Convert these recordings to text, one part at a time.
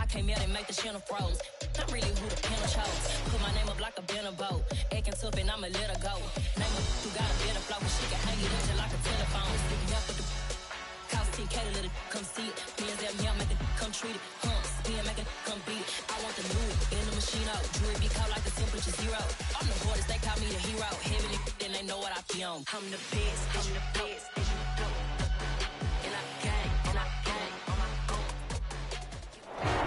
came out and make the channel froze. I'm really who the panel chose. Put my name up like a banner boat. Acting tough and I'ma let her go. Name her who got a better flow, but she can hang it up just like a telephone. Stick me up with the cost 10K to let it come see it. Millions that me, make it come treat it. Spin, make it come beat it. I want the new in the machine out. Jewelry be caught like the temperature zero. I'm the hardest, they call me the hero. Heavily, then they know what I be on. I'm the best, I'm the best. And I gang, and I gang on my own.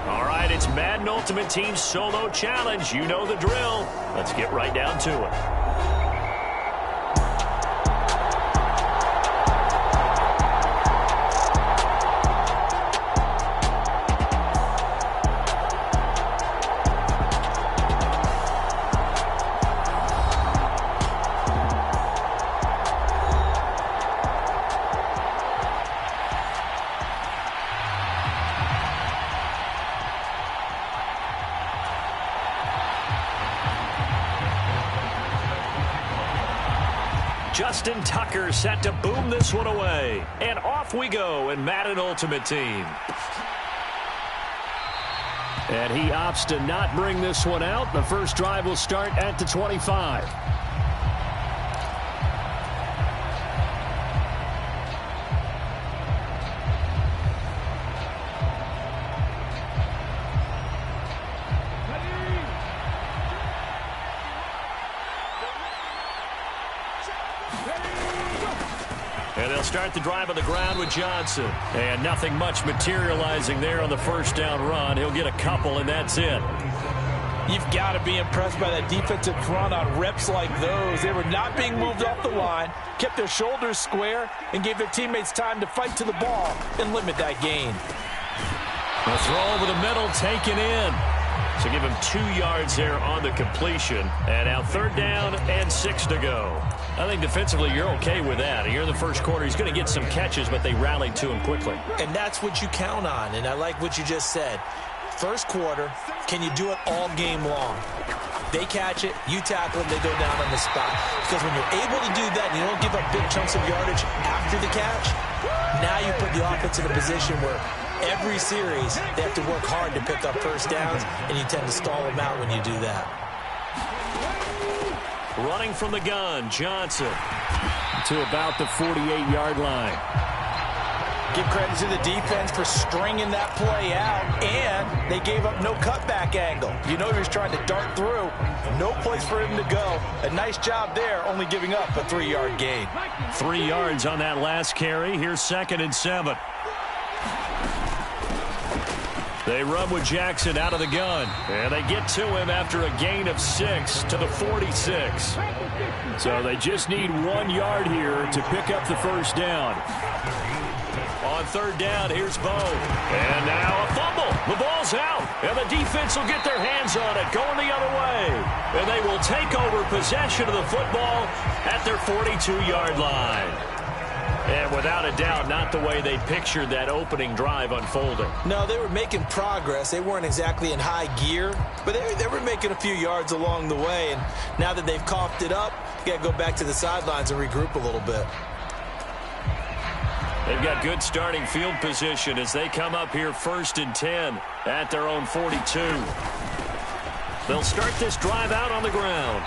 All right, it's Madden Ultimate Team Solo Challenge. You know the drill. Let's get right down to it. Justin Tucker set to boom this one away. And off we go in Madden Ultimate Team. And he opts to not bring this one out. The first drive will start at the 25. And they'll start the drive on the ground with Johnson. And nothing much materializing there on the first down run. He'll get a couple, and that's it. You've got to be impressed by that defensive front on reps like those. They were not being moved off the line, kept their shoulders square, and gave their teammates time to fight to the ball and limit that gain. A throw over the middle, taken in. So give him 2 yards there on the completion. And now 3rd down and 6 to go. I think defensively you're okay with that. Here in the first quarter, he's going to get some catches, but they rallied to him quickly. And that's what you count on, and I like what you just said. First quarter, can you do it all game long? They catch it, you tackle it, they go down on the spot. Because when you're able to do that and you don't give up big chunks of yardage after the catch, now you put the offense in a position where every series they have to work hard to pick up first downs, and you tend to stall them out when you do that. Running from the gun, Johnson to about the 48-yard line. Give credit to the defense for stringing that play out, and they gave up no cutback angle. You know he was trying to dart through. No place for him to go. A nice job there, only giving up a 3-yard gain. 3 yards on that last carry. Here's 2nd and 7. They run with Jackson out of the gun, and they get to him after a gain of 6 to the 46. So they just need 1 yard here to pick up the first down. On 3rd down, here's Bo. And now a fumble. The ball's out, and the defense will get their hands on it, going the other way. And they will take over possession of the football at their 42-yard line. And without a doubt, not the way they pictured that opening drive unfolding. No, they were making progress. They weren't exactly in high gear, but they were making a few yards along the way. And now that they've coughed it up, you got to go back to the sidelines and regroup a little bit. They've got good starting field position as they come up here 1st and 10 at their own 42. They'll start this drive out on the ground.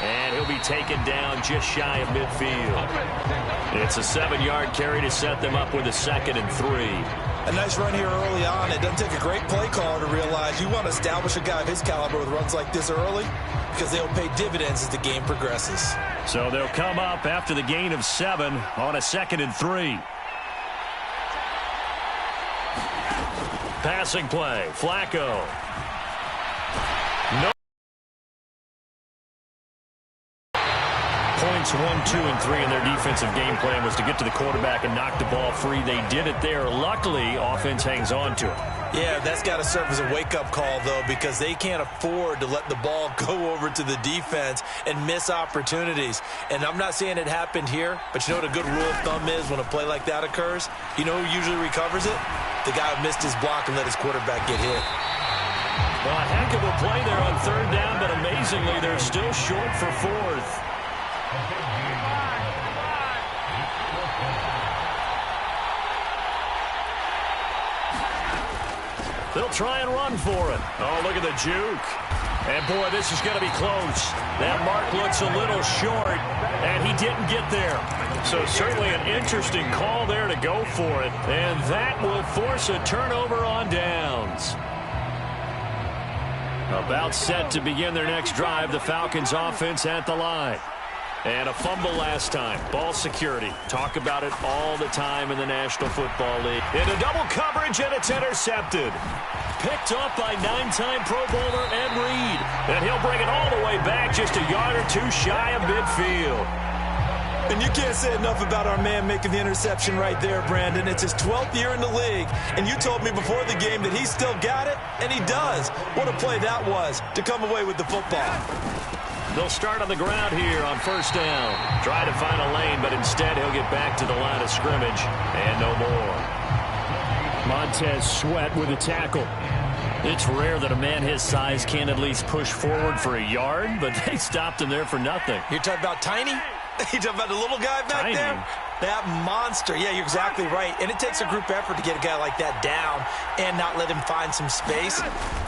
And he'll be taken down just shy of midfield. It's a 7-yard carry to set them up with a 2nd and 3. A nice run here early on. It doesn't take a great play caller to realize you want to establish a guy of his caliber with runs like this early, because they'll pay dividends as the game progresses. So they'll come up after the gain of 7 on a 2nd and 3. Passing play, Flacco. No. Points 1, 2, and 3 in their defensive game plan was to get to the quarterback and knock the ball free. They did it there. Luckily, offense hangs on to it. Yeah, that's got to serve as a wake-up call, though, because they can't afford to let the ball go over to the defense and miss opportunities. And I'm not saying it happened here, but you know what a good rule of thumb is when a play like that occurs? You know who usually recovers it? The guy who missed his block and let his quarterback get hit. Well, a heck of a play there on 3rd down, but amazingly, they're still short for 4th. They'll try and run for it. Oh, look at the juke. And, boy, this is going to be close. That mark looks a little short, and he didn't get there. So certainly an interesting call there to go for it. And that will force a turnover on downs. About set to begin their next drive, the Falcons offense at the line. And a fumble last time. Ball security. Talk about it all the time in the National Football League. Into double coverage, and it's intercepted. Picked up by 9-time Pro Bowler Ed Reed. And he'll bring it all the way back just a yard or two shy of midfield. And you can't say enough about our man making the interception right there, Brandon. It's his 12th year in the league, and you told me before the game that he still got it, and he does. What a play that was to come away with the football. They'll start on the ground here on first down. Try to find a lane, but instead he'll get back to the line of scrimmage, and no more. Montez Sweat with a tackle. It's rare that a man his size can't at least push forward for a yard, but they stopped him there for nothing. You're talking about Tiny? You talking about the little guy back Tiny. there? That monster. Yeah, you're exactly right. And it takes a group effort to get a guy like that down and not let him find some space.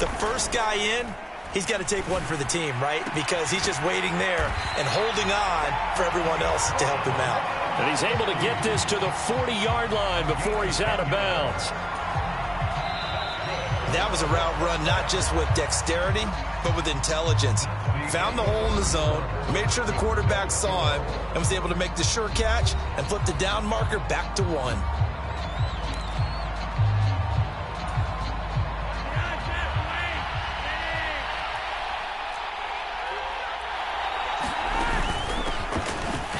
The first guy in, he's got to take one for the team, right? Because he's just waiting there and holding on for everyone else to help him out. And he's able to get this to the 40-yard line before he's out of bounds. That was a route run not just with dexterity, but with intelligence. Found the hole in the zone, made sure the quarterback saw him, and was able to make the sure catch and flip the down marker back to 1.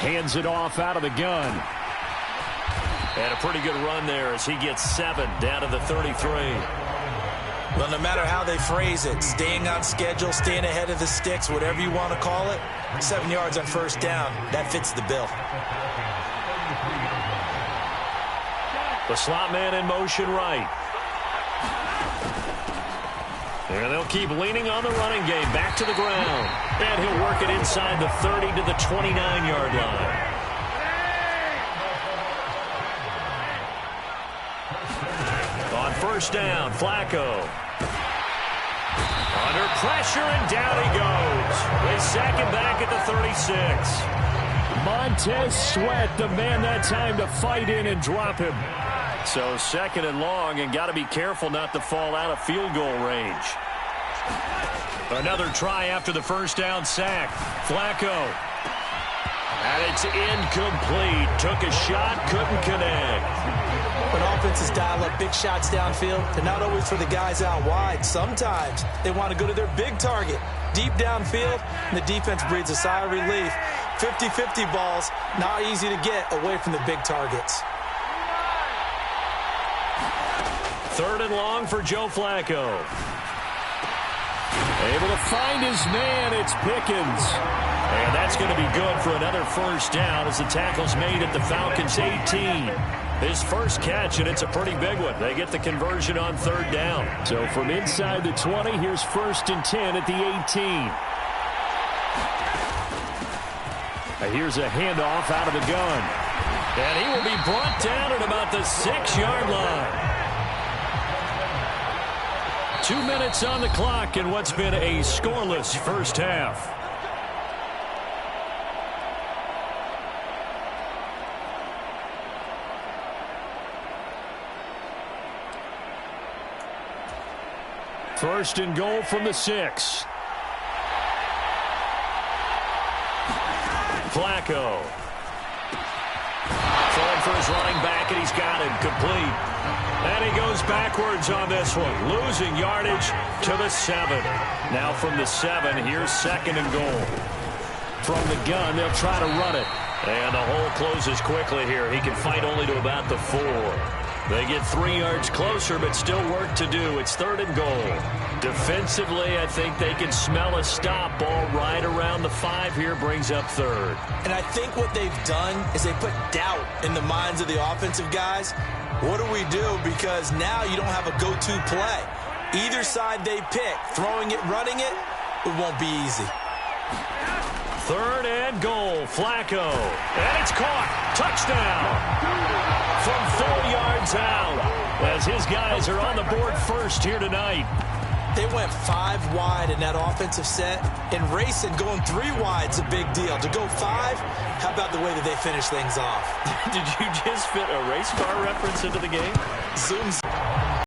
Hands it off out of the gun. And a pretty good run there as he gets 7 down to the 33. Well, no matter how they phrase it, staying on schedule, staying ahead of the sticks, whatever you want to call it, 7 yards on first down, that fits the bill. The slot man in motion right. And they'll keep leaning on the running game. Back to the ground. And he'll work it inside the 30 to the 29-yard line. On first down, Flacco. Under pressure, and down he goes. They sack him back at the 36. Montez Sweat, the man that time to fight in and drop him. So second and long, and got to be careful not to fall out of field goal range. Another try after the first down sack. Flacco. And it's incomplete. Took a shot, couldn't connect. When offenses dial up big shots downfield, they're not always for the guys out wide. Sometimes they want to go to their big target, deep downfield, and the defense breathes a sigh of relief. 50-50 balls, not easy to get away from the big targets. Third and long for Joe Flacco. Able to find his man, it's Pickens. And that's going to be good for another first down as the tackle's made at the Falcons' 18. His first catch, and it's a pretty big one. They get the conversion on third down. So from inside the 20, here's first and 10 at the 18. Here's a handoff out of the gun. And he will be brought down at about the 6-yard line. 2 minutes on the clock in what's been a scoreless first half. First and goal from the 6. Flacco. Throwing for his running back, and he's got him complete. And he goes backwards on this one, losing yardage to the 7. Now from the 7, here's second and goal. From the gun, they'll try to run it. And the hole closes quickly here. He can fight only to about the 4. They get 3 yards closer, but still work to do. It's third and goal. Defensively, I think they can smell a stop. Ball right around the 5 here, brings up third. And I think what they've done is they put doubt in the minds of the offensive guys. What do we do? Because now you don't have a go-to play. Either side they pick, throwing it, running it, it won't be easy. Third and goal. Flacco. And it's caught. Touchdown. From 4 yards out. As his guys are on the board first here tonight. They went 5 wide in that offensive set. And racing, going 3 wide's a big deal. To go 5, how about the way that they finish things off? Did you just fit a race car reference into the game? Zooms.